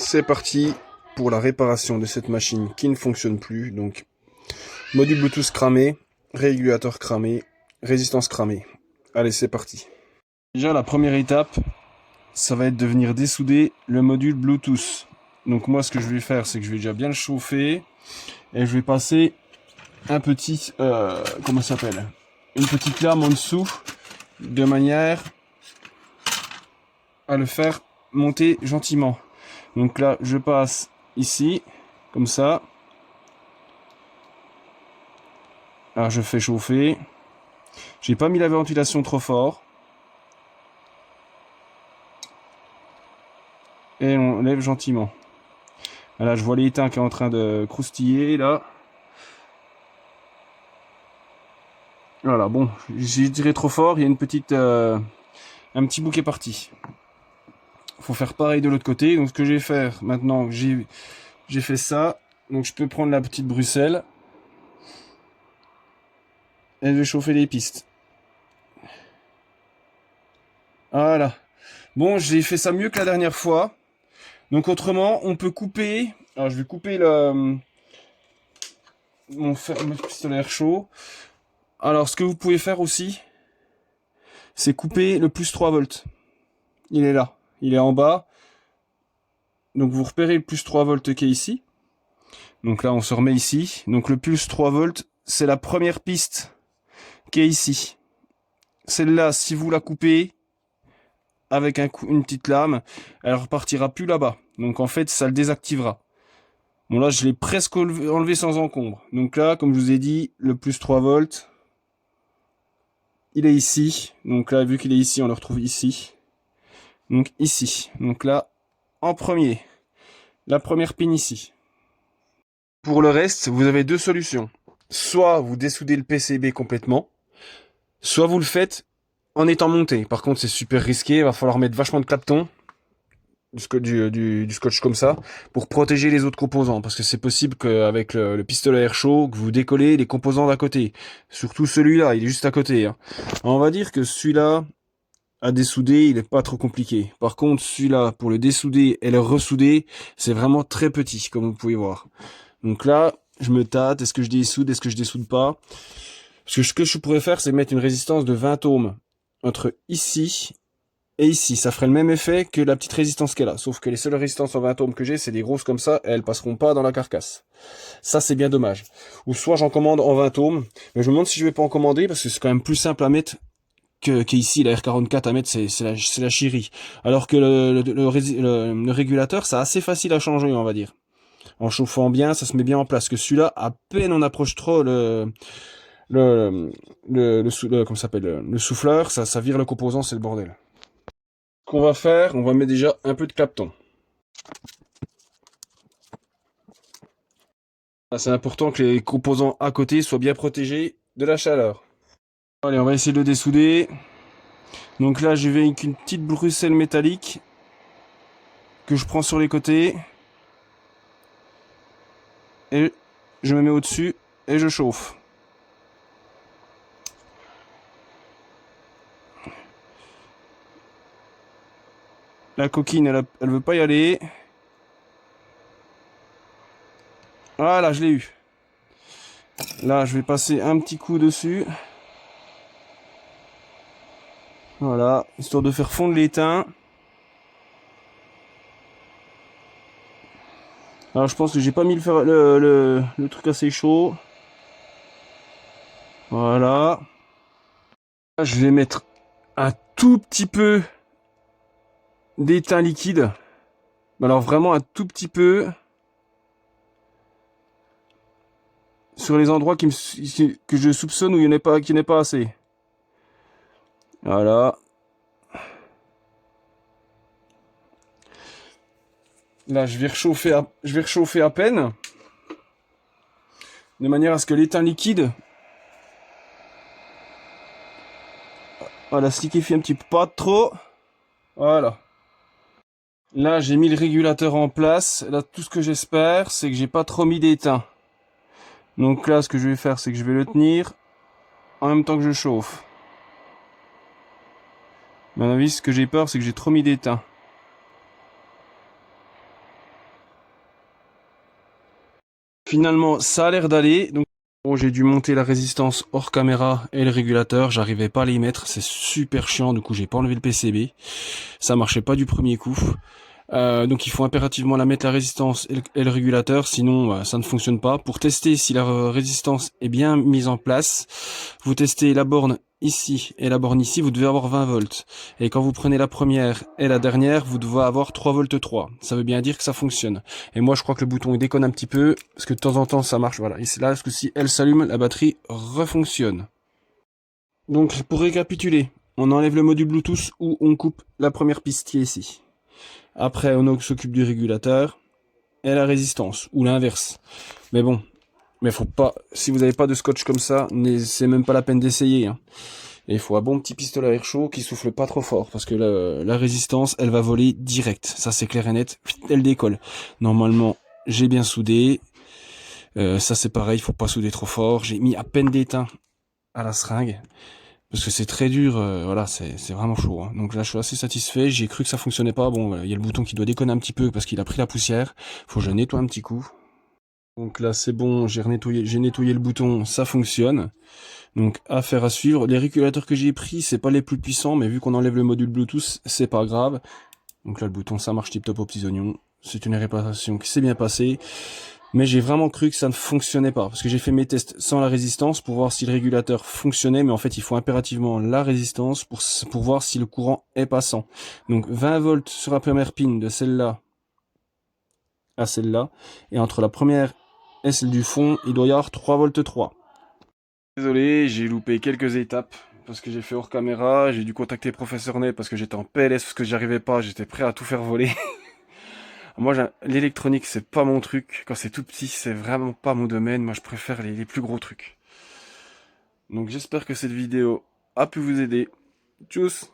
C'est parti pour la réparation de cette machine qui ne fonctionne plus. Donc, module Bluetooth cramé, régulateur cramé, résistance cramée. Allez, c'est parti. Déjà, la première étape, ça va être de venir dessouder le module Bluetooth. Donc moi, ce que je vais faire, c'est que je vais déjà bien le chauffer et je vais passer un petit, comment ça s'appelle, une petite lame en dessous, de manière à le faire monter gentiment. Donc là, je passe ici, comme ça. Alors je fais chauffer. J'ai pas mis la ventilation trop fort. Et on lève gentiment. Là, je vois l'étain qui est en train de croustiller, là. Voilà, bon, j'ai tiré trop fort, il y a une petite, un petit bout qui est parti. Faut faire pareil de l'autre côté. Donc ce que je vais faire, maintenant que j'ai fait ça, donc je peux prendre la petite Bruxelles. Et je vais chauffer les pistes. Voilà. Bon, j'ai fait ça mieux que la dernière fois. Donc autrement, on peut couper. Alors je vais couper mon pistolet à air chaud. Alors ce que vous pouvez faire aussi, c'est couper le plus 3 volts. Il est là. Il est en bas. Donc vous repérez le plus 3 volts qui est ici. Donc là on se remet ici. Donc le plus 3 volts, c'est la première piste qui est ici. Celle-là, si vous la coupez avec une petite lame, elle repartira plus là-bas. Donc en fait, ça le désactivera. Bon là, je l'ai presque enlevé sans encombre. Donc là, comme je vous ai dit, le plus 3 volts, il est ici. Donc là, vu qu'il est ici, on le retrouve ici. Donc ici. Donc là, en premier, la première pin ici. Pour le reste, vous avez deux solutions. Soit vous dessoudez le PCB complètement, soit vous le faites en étant monté. Par contre, c'est super risqué, il va falloir mettre vachement de clapton, du scotch comme ça, pour protéger les autres composants. Parce que c'est possible qu'avec le pistolet à air chaud, que vous décollez les composants d'à côté. Surtout celui-là, il est juste à côté. Hein. Alors, on va dire que celui-là, à dessouder, il est pas trop compliqué. Par contre, celui-là, pour le dessouder et le ressouder, c'est vraiment très petit, comme vous pouvez voir. Donc là, je me tâte, est-ce que je dessoude, est-ce que je dessoude pas? Parce que ce que je pourrais faire, c'est mettre une résistance de 20 ohms entre ici et ici. Ça ferait le même effet que la petite résistance qu'elle a. Sauf que les seules résistances en 20 ohms que j'ai, c'est des grosses comme ça, et elles passeront pas dans la carcasse. Ça, c'est bien dommage. Ou soit j'en commande en 20 ohms, mais je me demande si je vais pas en commander, parce que c'est quand même plus simple à mettre qu'ici, la R44 à mettre, c'est la chierie. Alors que le régulateur, c'est assez facile à changer, on va dire. En chauffant bien, ça se met bien en place. Que celui-là, à peine on approche trop comment ça s'appelle, le souffleur, ça vire le composant, c'est le bordel. Ce qu'on va faire, on va mettre déjà un peu de clapton. C'est important que les composants à côté soient bien protégés de la chaleur. Allez, on va essayer de le dessouder. Donc là, je vais avec une petite Bruxelles métallique que je prends sur les côtés. Et je me mets au-dessus et je chauffe. La coquine, elle veut pas y aller. Voilà, je l'ai eu. Là, je vais passer un petit coup dessus. Voilà, histoire de faire fondre l'étain. Alors, je pense que j'ai pas mis le truc assez chaud. Voilà. Là, je vais mettre un tout petit peu d'étain liquide. Alors, vraiment un tout petit peu. Sur les endroits que je soupçonne où il qu'il n'y en a pas assez. Voilà. Là, je vais réchauffer à peine. De manière à ce que l'étain liquide, voilà, se liquéfie un petit peu, pas trop. Voilà. Là, j'ai mis le régulateur en place. Là, tout ce que j'espère, c'est que j'ai pas trop mis d'étain. Donc là, ce que je vais faire, c'est que je vais le tenir en même temps que je chauffe. À mon avis, ce que j'ai peur, c'est que j'ai trop mis d'étain. Finalement, ça a l'air d'aller. Donc, bon, j'ai dû monter la résistance hors caméra et le régulateur. J'arrivais pas à les mettre. C'est super chiant. Du coup, j'ai pas enlevé le PCB. Ça marchait pas du premier coup. Donc il faut impérativement la mettre la résistance et le régulateur, sinon ça ne fonctionne pas. Pour tester si la résistance est bien mise en place, vous testez la borne ici et la borne ici, vous devez avoir 20 volts. Et quand vous prenez la première et la dernière, vous devez avoir 3 volts 3. Ça veut bien dire que ça fonctionne. Et moi je crois que le bouton il déconne un petit peu, parce que de temps en temps ça marche. Voilà, et c'est là, parce que si elle s'allume, la batterie refonctionne. Donc pour récapituler, on enlève le module Bluetooth ou on coupe la première piste qui est ici. Après, on s'occupe du régulateur et la résistance, ou l'inverse. Mais bon, mais faut pas, si vous n'avez pas de scotch comme ça, c'est même pas la peine d'essayer. Hein. Et il faut un bon petit pistolet à air chaud qui souffle pas trop fort, parce que la résistance, elle va voler direct. Ça, c'est clair et net, elle décolle. Normalement, j'ai bien soudé. Ça, c'est pareil, il faut pas souder trop fort. J'ai mis à peine d'étain à la seringue. Parce que c'est très dur, voilà, c'est vraiment chaud. Hein. Donc là, je suis assez satisfait. J'ai cru que ça fonctionnait pas. Bon, voilà, il y a le bouton qui doit déconner un petit peu parce qu'il a pris la poussière. Faut que je nettoie un petit coup. Donc là, c'est bon. J'ai nettoyé le bouton. Ça fonctionne. Donc affaire à suivre. Les régulateurs que j'ai pris, c'est pas les plus puissants, mais vu qu'on enlève le module Bluetooth, c'est pas grave. Donc là, le bouton, ça marche tip top aux petits oignons. C'est une réparation qui s'est bien passée. Mais j'ai vraiment cru que ça ne fonctionnait pas, parce que j'ai fait mes tests sans la résistance pour voir si le régulateur fonctionnait, mais en fait il faut impérativement la résistance pour voir si le courant est passant. Donc 20 volts sur la première pin de celle-là à celle-là, et entre la première et celle du fond, il doit y avoir 3 volts 3. Désolé, j'ai loupé quelques étapes, parce que j'ai fait hors caméra, j'ai dû contacter Professeur Net parce que j'étais en PLS, parce que j'y arrivais pas, j'étais prêt à tout faire voler. Moi, l'électronique, c'est pas mon truc. Quand c'est tout petit, c'est vraiment pas mon domaine. Moi, je préfère les plus gros trucs. Donc, j'espère que cette vidéo a pu vous aider. Tchuss!